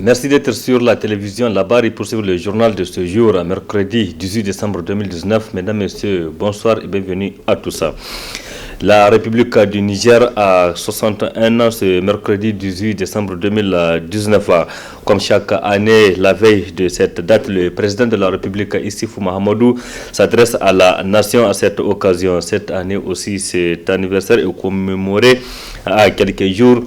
Merci d'être sur la télévision là-bas et poursuivre le journal de ce jour, mercredi 18 décembre 2019. Mesdames, Messieurs, bonsoir et bienvenue à tous. La République du Niger a 61 ans ce mercredi 18 décembre 2019. Comme chaque année, la veille de cette date, le président de la République, Issoufou Mahamadou, s'adresse à la nation à cette occasion. Cette année aussi, cet anniversaire est commémoré à quelques jours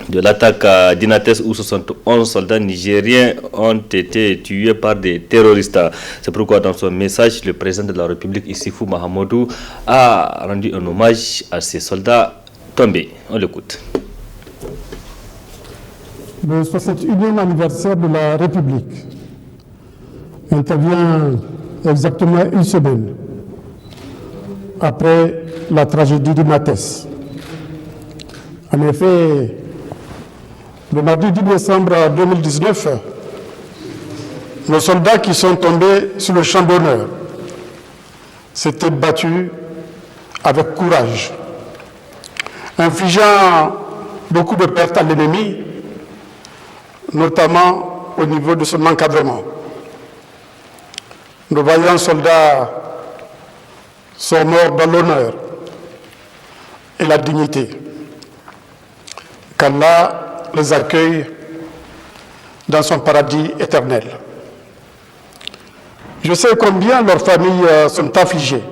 de l'attaque d'Inates où 71 soldats nigériens ont été tués par des terroristes. C'est pourquoi dans son message, le président de la République, Issoufou Mahamadou, a rendu un hommage à ces soldats tombés. On l'écoute. Le 61e anniversaire de la République intervient exactement une semaine après la tragédie d'Inates. En effet, le mardi 10 décembre 2019, nos soldats qui sont tombés sur le champ d'honneur s'étaient battus avec courage, infligeant beaucoup de pertes à l'ennemi, notamment au niveau de son encadrement. Nos vaillants soldats sont morts dans l'honneur et la dignité. Qu'Allah les accueille dans son paradis éternel. Je sais combien leurs familles sont affligées.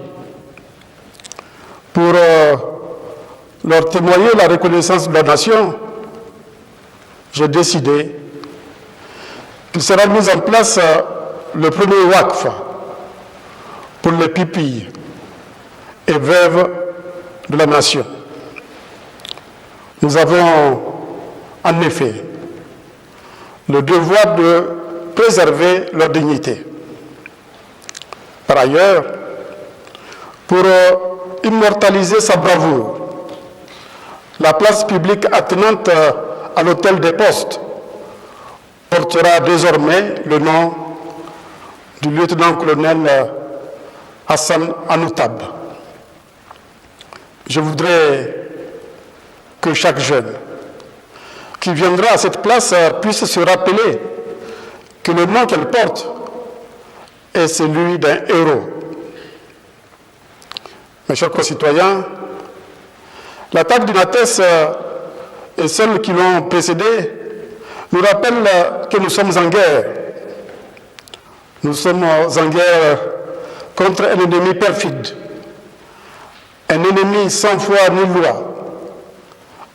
Pour leur témoigner la reconnaissance de la nation, j'ai décidé qu'il sera mis en place le premier WACF pour les pupilles et veuves de la nation. Nous avons en effet le devoir de préserver leur dignité. Par ailleurs, pour immortaliser sa bravoure, la place publique attenante à l'hôtel des postes portera désormais le nom du lieutenant-colonel Hassan Anoutab. Je voudrais que chaque jeune qui viendra à cette place puisse se rappeler que le nom qu'elle porte est celui d'un héros. Mes chers concitoyens, l'attaque d'Inates et celles qui l'ont précédée nous rappellent que nous sommes en guerre. Nous sommes en guerre contre un ennemi perfide, un ennemi sans foi ni loi,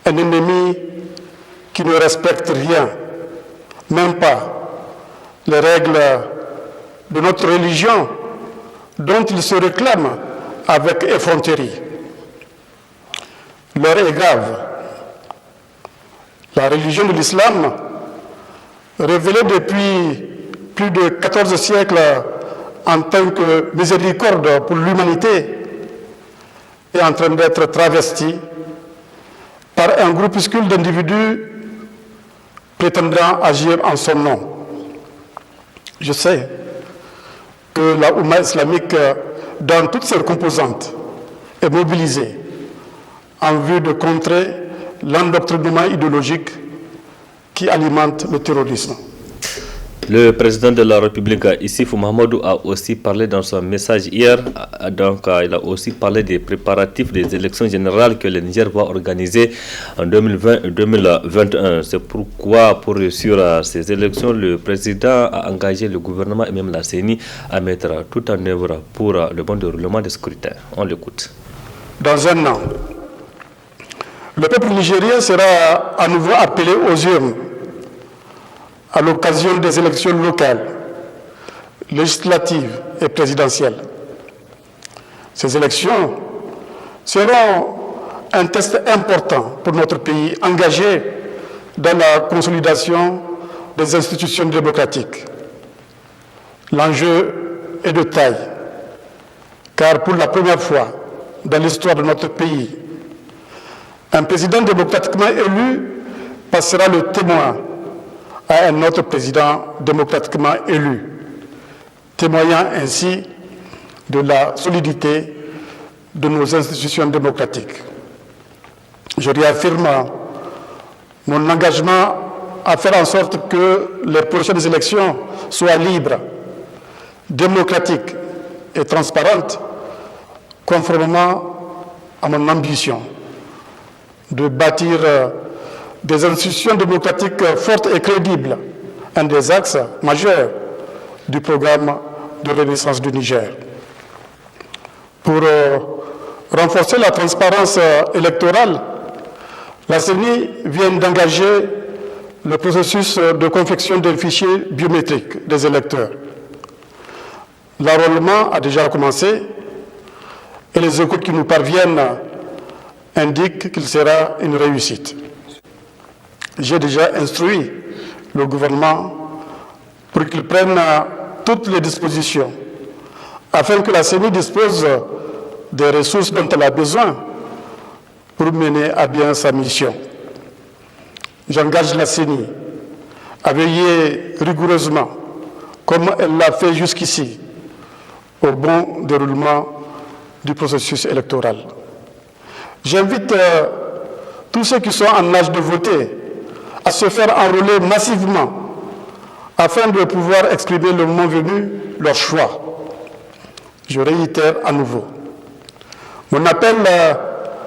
un ennemi qui ne respecte rien, même pas les règles de notre religion dont il se réclame avec effronterie. L'heure est grave. La religion de l'islam, révélée depuis plus de 14 siècles en tant que miséricorde pour l'humanité, est en train d'être travestie par un groupuscule d'individus prétendant agir en son nom. Je sais que la Oumma islamique, dans toutes ses composantes, est mobilisée en vue de contrer l'endoctrinement idéologique qui alimente le terrorisme. Le président de la République, Issoufou Mahamadou, a aussi parlé dans son message hier. Donc, il a aussi parlé des préparatifs des élections générales que le Niger va organiser en 2020 et 2021. C'est pourquoi, pour réussir ces élections, le président a engagé le gouvernement et même la CENI à mettre tout en œuvre pour le bon déroulement des scrutins. On l'écoute. Dans un an, le peuple nigérien sera à nouveau appelé aux urnes à l'occasion des élections locales, législatives et présidentielles. Ces élections seront un test important pour notre pays engagé dans la consolidation des institutions démocratiques. L'enjeu est de taille, car pour la première fois dans l'histoire de notre pays, un président démocratiquement élu passera le témoin à un autre président démocratiquement élu, témoignant ainsi de la solidité de nos institutions démocratiques. Je réaffirme mon engagement à faire en sorte que les prochaines élections soient libres, démocratiques et transparentes, conformément à mon ambition de bâtir des institutions démocratiques fortes et crédibles, un des axes majeurs du programme de renaissance du Niger. Pour renforcer la transparence électorale, la CENI vient d'engager le processus de confection des fichiers biométriques des électeurs. L'enrôlement a déjà commencé et les échos qui nous parviennent indiquent qu'il sera une réussite. J'ai déjà instruit le gouvernement pour qu'il prenne toutes les dispositions afin que la CENI dispose des ressources dont elle a besoin pour mener à bien sa mission. J'engage la CENI à veiller rigoureusement, comme elle l'a fait jusqu'ici, au bon déroulement du processus électoral. J'invite tous ceux qui sont en âge de voter à se faire enrôler massivement afin de pouvoir exprimer le moment venu leur choix. Je réitère à nouveau mon appel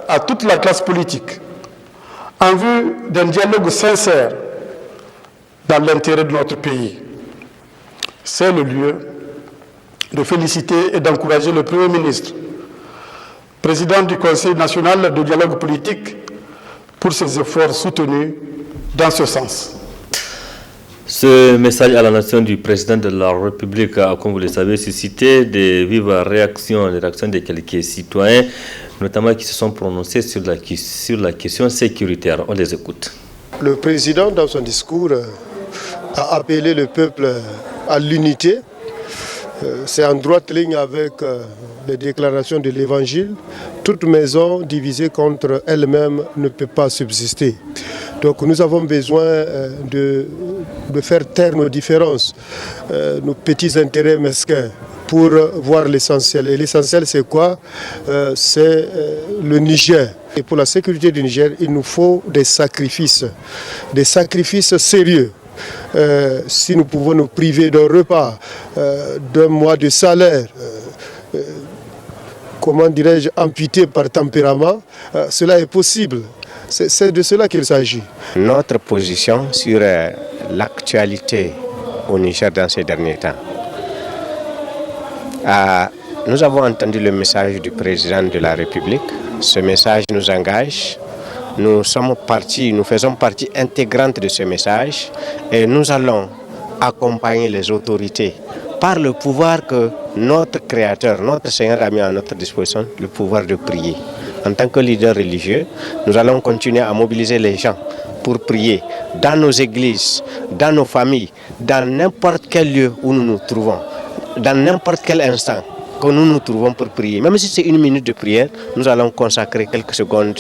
à toute la classe politique en vue d'un dialogue sincère dans l'intérêt de notre pays. C'est le lieu de féliciter et d'encourager le Premier ministre, président du Conseil national de dialogue politique, pour ses efforts soutenus dans ce sens. Ce message à la nation du président de la République a, comme vous le savez, suscité des vives réactions, les réactions de quelques citoyens, notamment qui se sont prononcés sur la question sécuritaire. On les écoute. Le président, dans son discours, a appelé le peuple à l'unité. C'est en droite ligne avec les déclarations de l'Évangile. Toute maison divisée contre elle-même ne peut pas subsister. Donc nous avons besoin de faire taire nos différences, nos petits intérêts mesquins, pour voir l'essentiel. Et l'essentiel, c'est quoi? C'est le Niger. Et pour la sécurité du Niger, il nous faut des sacrifices sérieux. Si nous pouvons nous priver d'un repas, d'un mois de salaire, comment dirais-je, amputé par tempérament, cela est possible. C'est de cela qu'il s'agit. Notre position sur l'actualité au Niger dans ces derniers temps. Nous avons entendu le message du président de la République. Ce message nous engage. Nous faisons partie intégrante de ce message et nous allons accompagner les autorités par le pouvoir que notre Créateur, notre Seigneur a mis à notre disposition, le pouvoir de prier. En tant que leader religieux, nous allons continuer à mobiliser les gens pour prier dans nos églises, dans nos familles, dans n'importe quel lieu où nous nous trouvons, dans n'importe quel instant que nous nous trouvons pour prier. Même si c'est 1 minute de prière, nous allons consacrer quelques secondes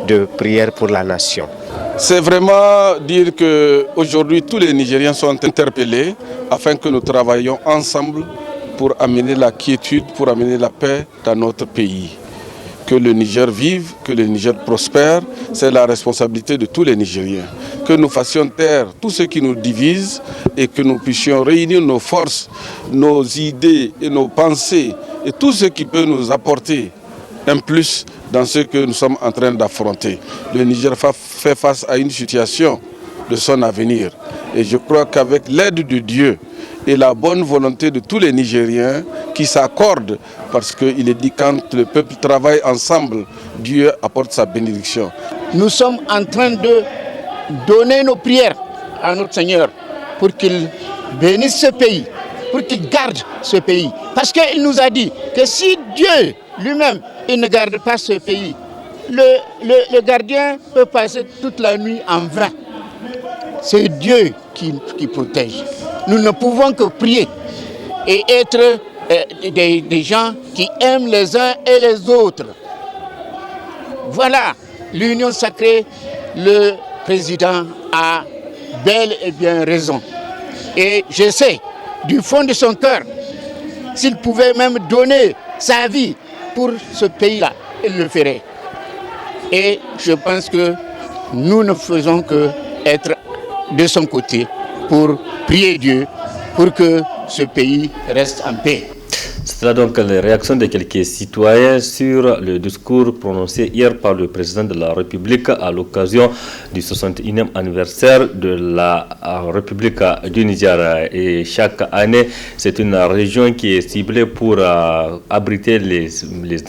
de prière pour la nation. C'est vraiment dire qu'aujourd'hui tous les Nigériens sont interpellés afin que nous travaillions ensemble pour amener la quiétude, pour amener la paix dans notre pays. Que le Niger vive, que le Niger prospère, c'est la responsabilité de tous les Nigériens. Que nous fassions taire tout ce qui nous divise et que nous puissions réunir nos forces, nos idées et nos pensées et tout ce qui peut nous apporter un plus dans ce que nous sommes en train d'affronter. Le Niger fait face à une situation de son avenir et je crois qu'avec l'aide de Dieu et la bonne volonté de tous les Nigériens qui s'accordent, parce qu'il est dit quand le peuple travaille ensemble, Dieu apporte sa bénédiction. Nous sommes en train de donner nos prières à notre Seigneur pour qu'il bénisse ce pays, pour qu'il garde ce pays. Parce qu'il nous a dit que si Dieu lui-même il ne garde pas ce pays, le gardien peut passer toute la nuit en vain. C'est Dieu qui protège. Nous ne pouvons que prier et être des gens qui aiment les uns et les autres. Voilà, l'union sacrée, le président a bel et bien raison. Et je sais, du fond de son cœur, s'il pouvait même donner sa vie pour ce pays-là, il le ferait. Et je pense que nous ne faisons que être de son côté pour prier Dieu pour que ce pays reste en paix. C'est là donc les réactions de quelques citoyens sur le discours prononcé hier par le président de la République à l'occasion du 61e anniversaire de la République du Niger. Et chaque année, c'est une région qui est ciblée pour abriter les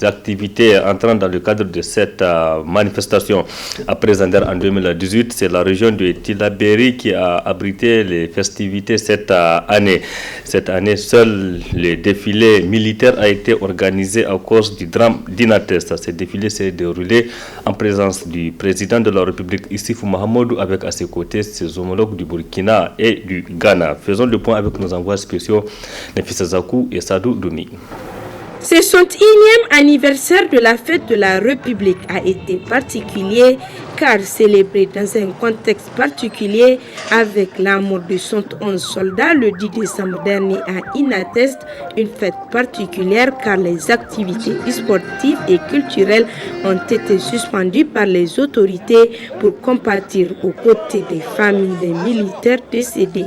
activités entrant dans le cadre de cette manifestation. Après Zander en 2018, c'est la région de Tillabéri qui a abrité les festivités cette année. Cette année, seul le défilé militaire a été organisé à cause du drame d'Inates. Ce défilé s'est déroulé en présence du président de la République Issoufou Mahamadou avec à ses côtés ses homologues du Burkina et du Ghana. Faisons le point avec nos envois spéciaux Nefissa Zakou et Sadou Doumi. Ce 61e anniversaire de la fête de la République a été particulier car célébré dans un contexte particulier avec la mort de 111 soldats le 10 décembre dernier à Inates, une fête particulière car les activités sportives et culturelles ont été suspendues par les autorités pour compatir aux côtés des familles des militaires décédés.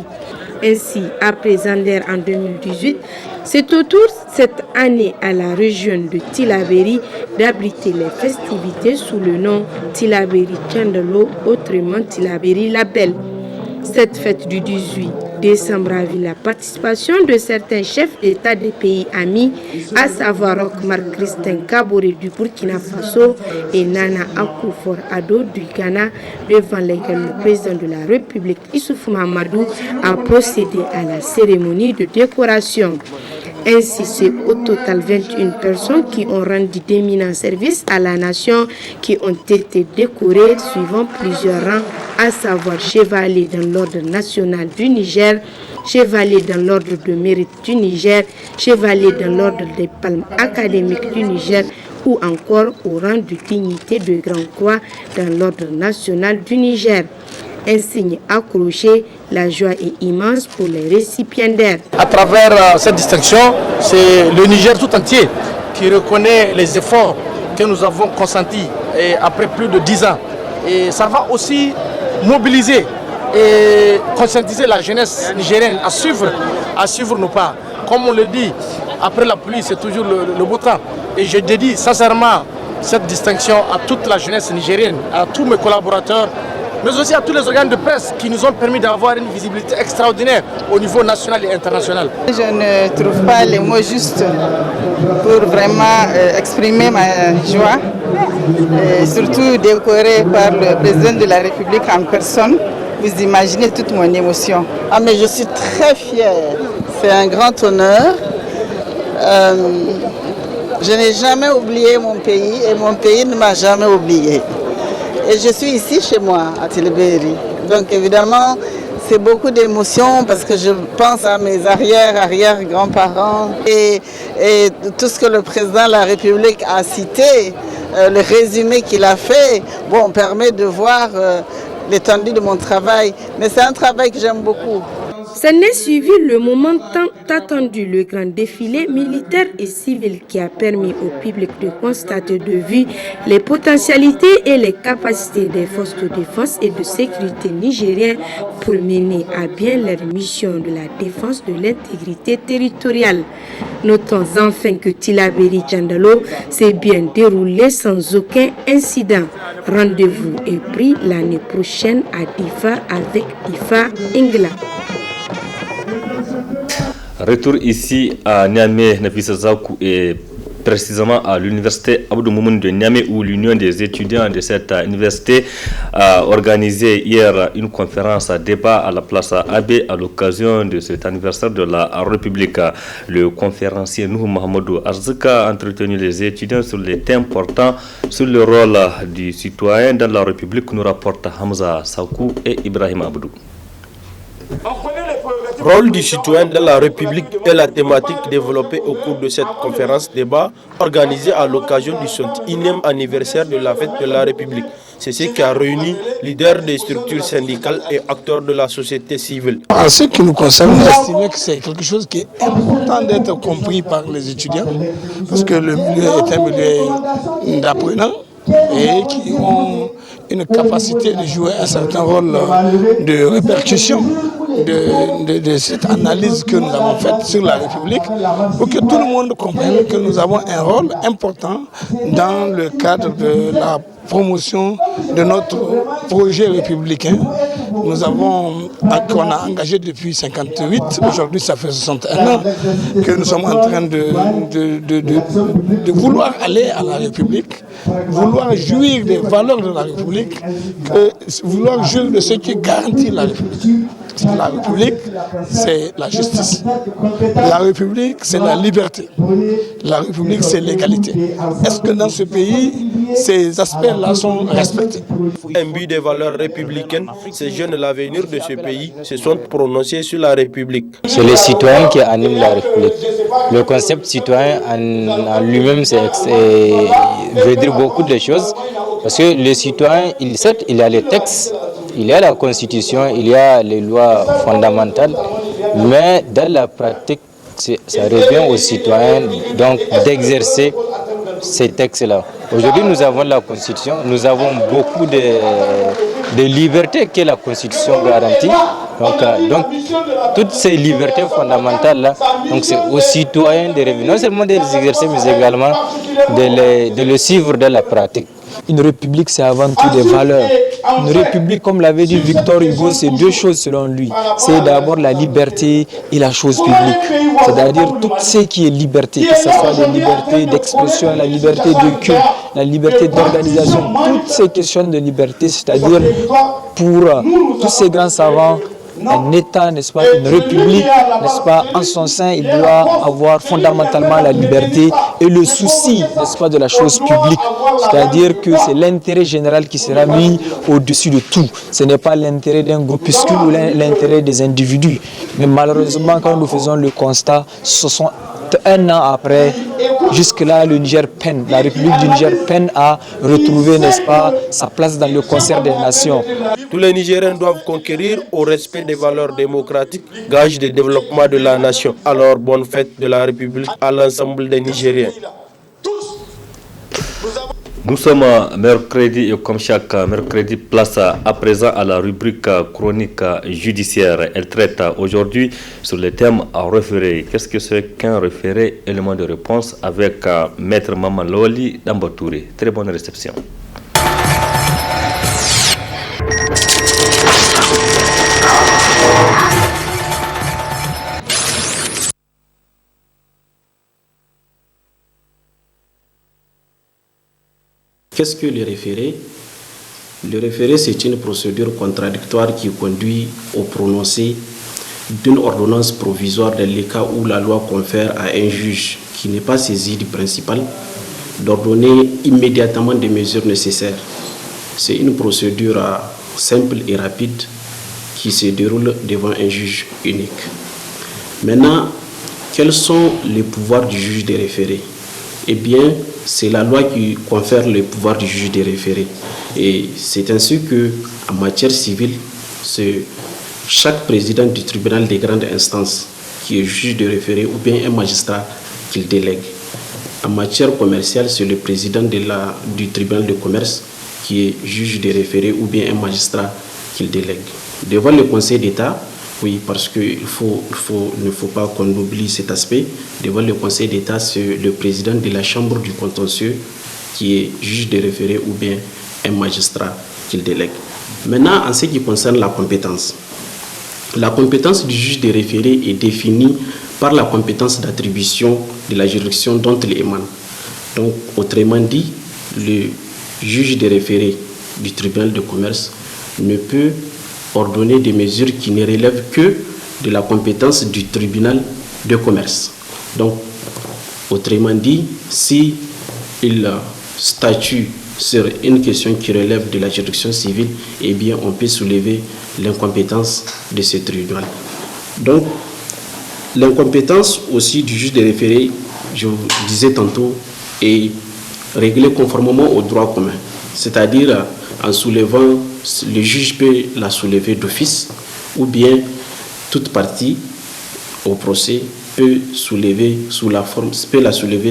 Ainsi, après Zander en 2018, c'est au tour cette année à la région de Tillabéri d'abriter les festivités sous le nom Tillabéri Tchandalo, autrement Tillabéri la Belle. Cette fête du 18 décembre a vu la participation de certains chefs d'État des pays amis, à savoir Okmar Christin Kaboré du Burkina Faso et Nana Akufo-Addo du Ghana, devant lesquels le président de la République Issoufou Mahamadou a procédé à la cérémonie de décoration. Ainsi, c'est au total 21 personnes qui ont rendu d'éminents services à la nation qui ont été décorées suivant plusieurs rangs, à savoir chevalier dans l'ordre national du Niger, chevalier dans l'ordre de mérite du Niger, chevalier dans l'ordre des palmes académiques du Niger ou encore au rang de dignité de Grand Croix dans l'ordre national du Niger. Insigne accroché, la joie est immense pour les récipiendaires. À travers cette distinction, c'est le Niger tout entier qui reconnaît les efforts que nous avons consentis après plus de 10 ans. Et ça va aussi mobiliser et conscientiser la jeunesse nigérienne à suivre nos pas. Comme on le dit, après la pluie, c'est toujours le beau temps. Et je dédie sincèrement cette distinction à toute la jeunesse nigérienne, à tous mes collaborateurs, mais aussi à tous les organes de presse qui nous ont permis d'avoir une visibilité extraordinaire au niveau national et international. Je ne trouve pas les mots justes pour vraiment exprimer ma joie, et surtout décoré par le président de la République en personne. Vous imaginez toute mon émotion. Ah, mais je suis très fière. C'est un grand honneur. Je n'ai jamais oublié mon pays et mon pays ne m'a jamais oublié. Et je suis ici chez moi, à Tillabéri. Donc évidemment, c'est beaucoup d'émotions parce que je pense à mes arrière-grands-parents et tout ce que le président de la République a cité, le résumé qu'il a fait, bon, permet de voir l'étendue de mon travail. Mais c'est un travail que j'aime beaucoup. S'en est suivi le moment tant attendu, le grand défilé militaire et civil qui a permis au public de constater de vue les potentialités et les capacités des forces de défense et de sécurité nigériennes pour mener à bien leur mission de la défense de l'intégrité territoriale. Notons enfin que Tillabéri Tchandalo s'est bien déroulé sans aucun incident. Rendez-vous est pris l'année prochaine à Difa avec Difa Ingla. Retour ici à Niamey, Nefissa Zakou, et précisément à l'université Abdou Moumouni de Niamey, où l'union des étudiants de cette université a organisé hier une conférence à débat à la place Abbé à l'occasion de cet anniversaire de la République. Le conférencier Nuhu Mahamadou Arzika a entretenu les étudiants sur les thèmes portant sur le rôle du citoyen dans la République, nous rapporte Hamza Sakou et Ibrahim Abdou. Rôle du citoyen dans la République est la thématique développée au cours de cette conférence débat organisée à l'occasion du 61e anniversaire de la fête de la République. C'est ce qui a réuni leaders des structures syndicales et acteurs de la société civile. En ce qui nous concerne, nous estimons que c'est quelque chose qui est important d'être compris par les étudiants, parce que le milieu est un milieu d'apprenants et une capacité de jouer un certain rôle de répercussion de cette analyse que nous avons faite sur la République, pour que tout le monde comprenne que nous avons un rôle important dans le cadre de la promotion de notre projet républicain. Qu'on a engagé depuis 1958, aujourd'hui ça fait 61 ans que nous sommes en train de vouloir aller à la République, vouloir jouir des valeurs de la République, vouloir jouir de ce qui garantit la République. La République, c'est la justice. La République, c'est la liberté. La République, c'est l'égalité. Est-ce que dans ce pays, ces aspects-là sont respectés? Imbus des valeurs républicaines, ces jeunes de l'avenir de ce pays se sont prononcés sur la République. C'est les citoyens qui animent la République. Le concept citoyen en lui-même veut dire beaucoup de choses. Parce que les citoyens, certes, il y a les textes, il y a la Constitution, il y a les lois fondamentales, mais dans la pratique, ça revient aux citoyens donc d'exercer ces textes-là. Aujourd'hui, nous avons la Constitution, nous avons beaucoup de libertés que la Constitution garantit. Donc toutes ces libertés fondamentales-là, c'est aux citoyens de revenir, non seulement de les exercer, mais également de les suivre dans la pratique. Une république, c'est avant tout des valeurs. Une république, comme l'avait dit Victor Hugo, c'est deux choses selon lui. C'est d'abord la liberté et la chose publique. C'est-à-dire tout ce qui est liberté, que ce soit la liberté d'expression, la liberté de culte, la liberté d'organisation, toutes ces questions de liberté, c'est-à-dire pour tous ces grands savants, un État, n'est-ce pas, une république, n'est-ce pas, en son sein, il doit avoir fondamentalement la liberté et le souci, n'est-ce pas, de la chose publique. C'est-à-dire que c'est l'intérêt général qui sera mis au-dessus de tout. Ce n'est pas l'intérêt d'un groupuscule ou l'intérêt des individus. Mais malheureusement, quand nous faisons le constat, 61 ans après, jusque-là, le Niger peine, la République du Niger peine à retrouver, n'est-ce pas, sa place dans le concert des nations. Tous les Nigériens doivent conquérir au respect des valeurs démocratiques, gage de développement de la nation. Alors, bonne fête de la République à l'ensemble des Nigériens. Nous sommes mercredi et comme chaque mercredi, place à présent à la rubrique chronique judiciaire. Elle traite aujourd'hui sur le thème référé. Qu'est-ce que c'est qu'un référé? Élément de réponse avec Maître Maman Loli Dambatouré. Très bonne réception. Qu'est-ce que le référé? Le référé, c'est une procédure contradictoire qui conduit au prononcé d'une ordonnance provisoire dans les cas où la loi confère à un juge qui n'est pas saisi du principal d'ordonner immédiatement des mesures nécessaires. C'est une procédure simple et rapide qui se déroule devant un juge unique. Maintenant, quels sont les pouvoirs du juge des référés? Eh bien, c'est la loi qui confère le pouvoir du juge des référés. Et c'est ainsi que, en matière civile, c'est chaque président du tribunal des grandes instances qui est juge de référé ou bien un magistrat qu'il délègue. En matière commerciale, c'est le président du tribunal de commerce qui est juge de référé ou bien un magistrat qu'il délègue. Devant le Conseil d'État, oui, parce qu'il ne faut pas qu'on oublie cet aspect. Devant le Conseil d'État, c'est le président de la Chambre du contentieux qui est juge de référé ou bien un magistrat qu'il délègue. Maintenant, en ce qui concerne la compétence du juge de référé est définie par la compétence d'attribution de la juridiction dont il émane. Donc, autrement dit, le juge de référé du tribunal de commerce ne peut ordonner des mesures qui ne relèvent que de la compétence du tribunal de commerce. Donc, autrement dit, si il statue sur une question qui relève de la juridiction civile, eh bien, on peut soulever l'incompétence de ce tribunal. Donc, l'incompétence aussi du juge de référé, je vous disais tantôt, est réglée conformément au droit commun. C'est-à-dire, en soulevant, le juge peut la soulever d'office ou bien toute partie au procès peut la soulever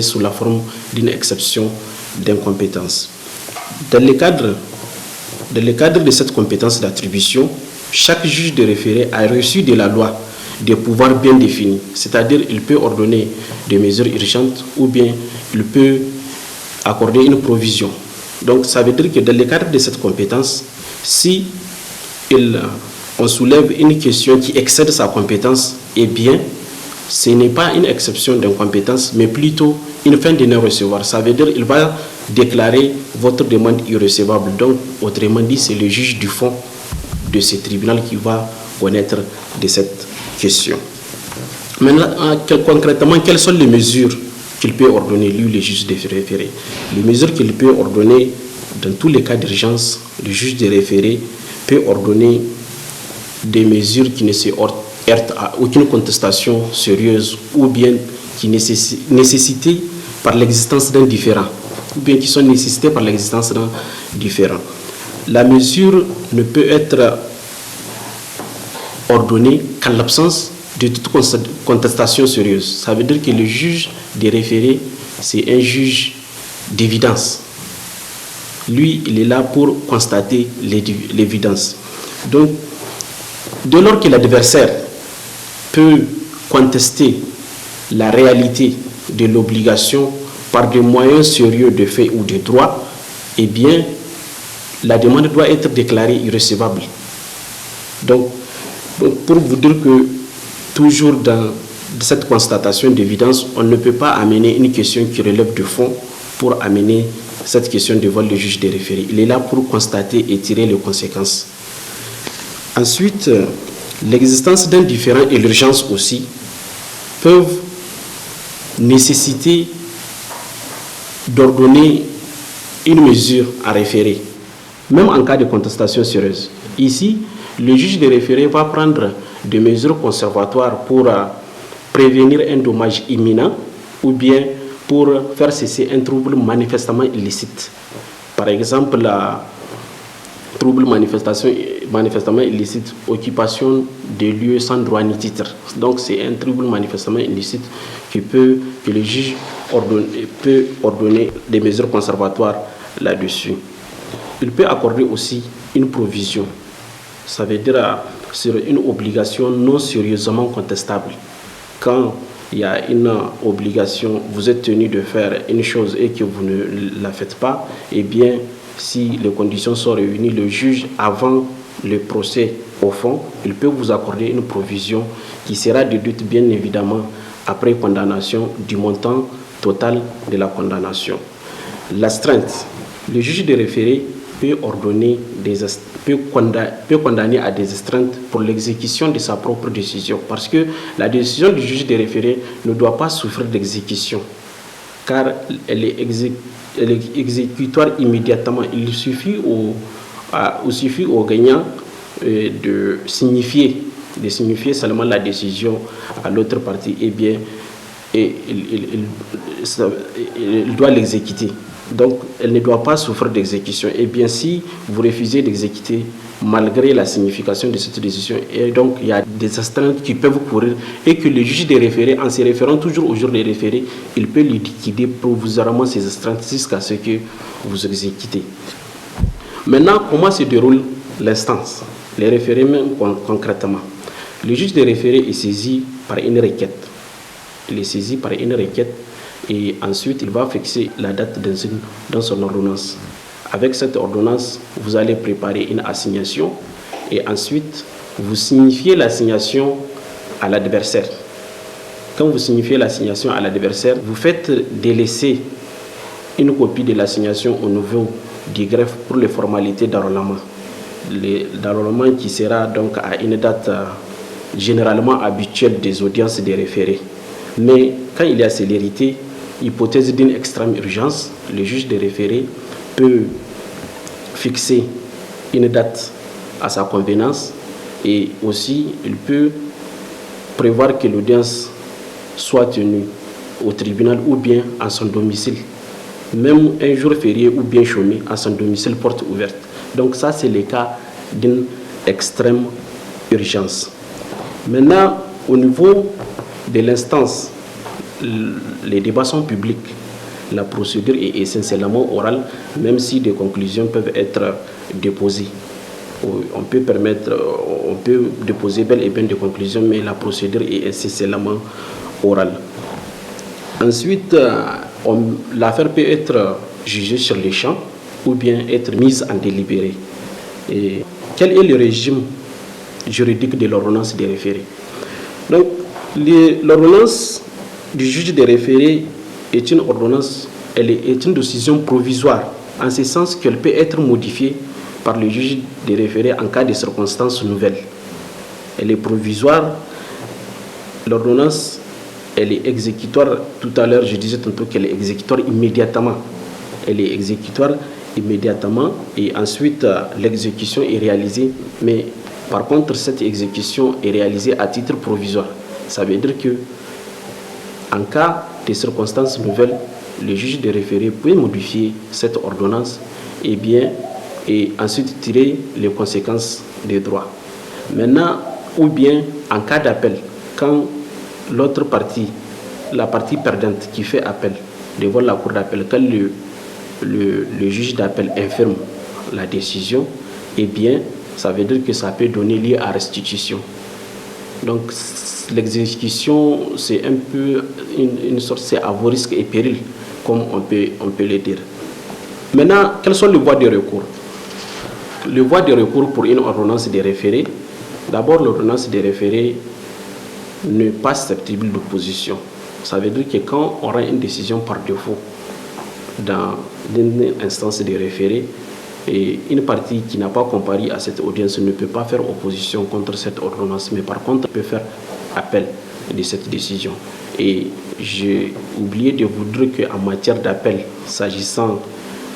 sous la forme d'une exception d'incompétence. Dans le cadre dans le cadre de cette compétence d'attribution, chaque juge de référé a reçu de la loi des pouvoirs bien définis, c'est-à-dire il peut ordonner des mesures urgentes ou bien il peut accorder une provision. Donc ça veut dire que dans le cadre de cette compétence, si on soulève une question qui excède sa compétence, eh bien ce n'est pas une exception d'incompétence, mais plutôt une fin de non-recevoir. Ça veut dire qu'il va déclarer votre demande irrecevable. Donc, autrement dit, c'est le juge du fond de ce tribunal qui va connaître de cette question. Maintenant, concrètement, quelles sont les mesures qu'il peut ordonner, lui, le juge de référé? Les mesures qu'il peut ordonner, dans tous les cas d'urgence, le juge de référé peut ordonner des mesures qui ne se heurtent à aucune contestation sérieuse ou bien qui nécessitées par l'existence d'un différend ou bien qui sont nécessitées par l'existence d'un différend. La mesure ne peut être ordonnée qu'en l'absence de toute contestation sérieuse. Ça veut dire que le juge des référés, c'est un juge d'évidence. Lui, il est là pour constater l'évidence. Donc, dès lors que l'adversaire peut contester la réalité de l'obligation par des moyens sérieux de fait ou de droit, eh bien, la demande doit être déclarée irrecevable. Donc, pour vous dire que toujours dans cette constatation d'évidence, on ne peut pas amener une question qui relève du fond pour amener cette question devant le juge des référés. Il est là pour constater et tirer les conséquences. Ensuite, l'existence d'un différend et l'urgence aussi peuvent nécessiter d'ordonner une mesure à référer, même en cas de contestation sérieuse. Ici, le juge de référé va prendre des mesures conservatoires pour prévenir un dommage imminent ou bien pour faire cesser un trouble manifestement illicite. Par exemple, trouble manifestement illicite, occupation des lieux sans droit ni titre. Donc c'est un trouble manifestement illicite que le juge peut ordonner des mesures conservatoires là-dessus. Il peut accorder aussi une provision. Ça veut dire sur une obligation non sérieusement contestable. Quand il y a une obligation, vous êtes tenu de faire une chose et que vous ne la faites pas, eh bien, si les conditions sont réunies, le juge, avant le procès au fond, il peut vous accorder une provision qui sera déduite bien évidemment après condamnation du montant total de la condamnation. L'astreinte, le juge de référé peut condamner à des astreintes pour l'exécution de sa propre décision, parce que la décision du juge de référé ne doit pas souffrir d'exécution, car elle est exécutoire immédiatement. Il suffit au gagnant de signifier seulement la décision à l'autre partie, et bien il doit l'exécuter. Donc, elle ne doit pas souffrir d'exécution. Et bien, si vous refusez d'exécuter malgré la signification de cette décision, et donc il y a des astreintes qui peuvent courir et que le juge des référés, en se référant toujours au jour des référés, il peut liquider provisoirement ces astreintes jusqu'à ce que vous exécutez. Maintenant, comment se déroule l'instance? Les référés même concrètement. Le juge des référés est saisi par une requête. Il est saisi par une requête et ensuite il va fixer la date dans son ordonnance. Avec cette ordonnance, vous allez préparer une assignation et ensuite vous signifiez l'assignation à l'adversaire. Quand vous signifiez l'assignation à l'adversaire, vous faites délaisser une copie de l'assignation au niveau du greffe pour les formalités d'enrôlement. L'enrôlement qui sera donc à une date généralement habituelle des audiences des référés. Mais quand il y a célérité, hypothèse d'une extrême urgence, le juge des référés peut fixer une date à sa convenance et aussi il peut prévoir que l'audience soit tenue au tribunal ou bien à son domicile, même un jour férié ou bien chômé, à son domicile porte ouverte. Donc ça, c'est le cas d'une extrême urgence. Maintenant, au niveau de l'instance, les débats sont publics. La procédure est essentiellement orale, même si des conclusions peuvent être déposer. On peut déposer bel et bien des conclusions, mais la procédure est essentiellement orale. Ensuite, l'affaire peut être jugée sur les champs ou bien être mise en délibéré. Et quel est le régime juridique de l'ordonnance des référés? Donc, l'ordonnance du juge des référés est une ordonnance, elle est une décision provisoire, en ce sens qu'elle peut être modifiée par le juge des référés en cas de circonstances nouvelles. Elle est provisoire. L'ordonnance, elle est exécutoire. Tout à l'heure, je disais tantôt qu'elle est exécutoire immédiatement. Elle est exécutoire immédiatement et ensuite l'exécution est réalisée. Mais par contre, cette exécution est réalisée à titre provisoire. Ça veut dire que en cas de circonstances nouvelles, le juge des référés peut modifier cette ordonnance et ensuite tirer les conséquences des droits. Maintenant, ou bien en cas d'appel, quand l'autre partie, la partie perdante qui fait appel devant la cour d'appel, quand le juge d'appel infirme la décision, ça veut dire que ça peut donner lieu à restitution. Donc l'exécution, c'est un peu une sorte, c'est à vos risques et périls, comme on peut le dire. Maintenant, quelles sont les voies de recours? Les voies de recours pour une ordonnance de référé. D'abord, l'ordonnance de référé n'est pas susceptible d'opposition. Ça veut dire que quand on rend une décision par défaut dans une instance de référé, et une partie qui n'a pas comparé à cette audience ne peut pas faire opposition contre cette ordonnance, mais par contre peut faire appel de cette décision. Et j'ai oublié de vous dire qu'en matière d'appel, s'agissant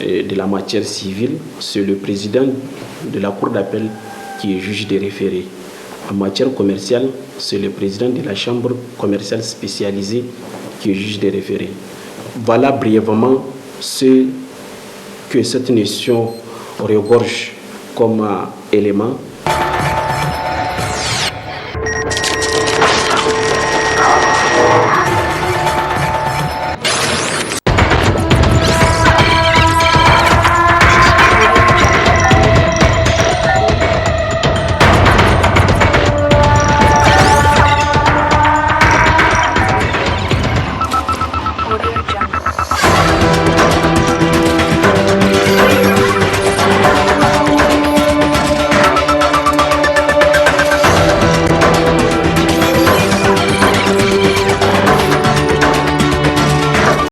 de la matière civile, c'est le président de la cour d'appel qui est juge des référés. En matière commerciale, c'est le président de la chambre commerciale spécialisée qui est juge des référés. Voilà brièvement ce que cette notion regorge comme élément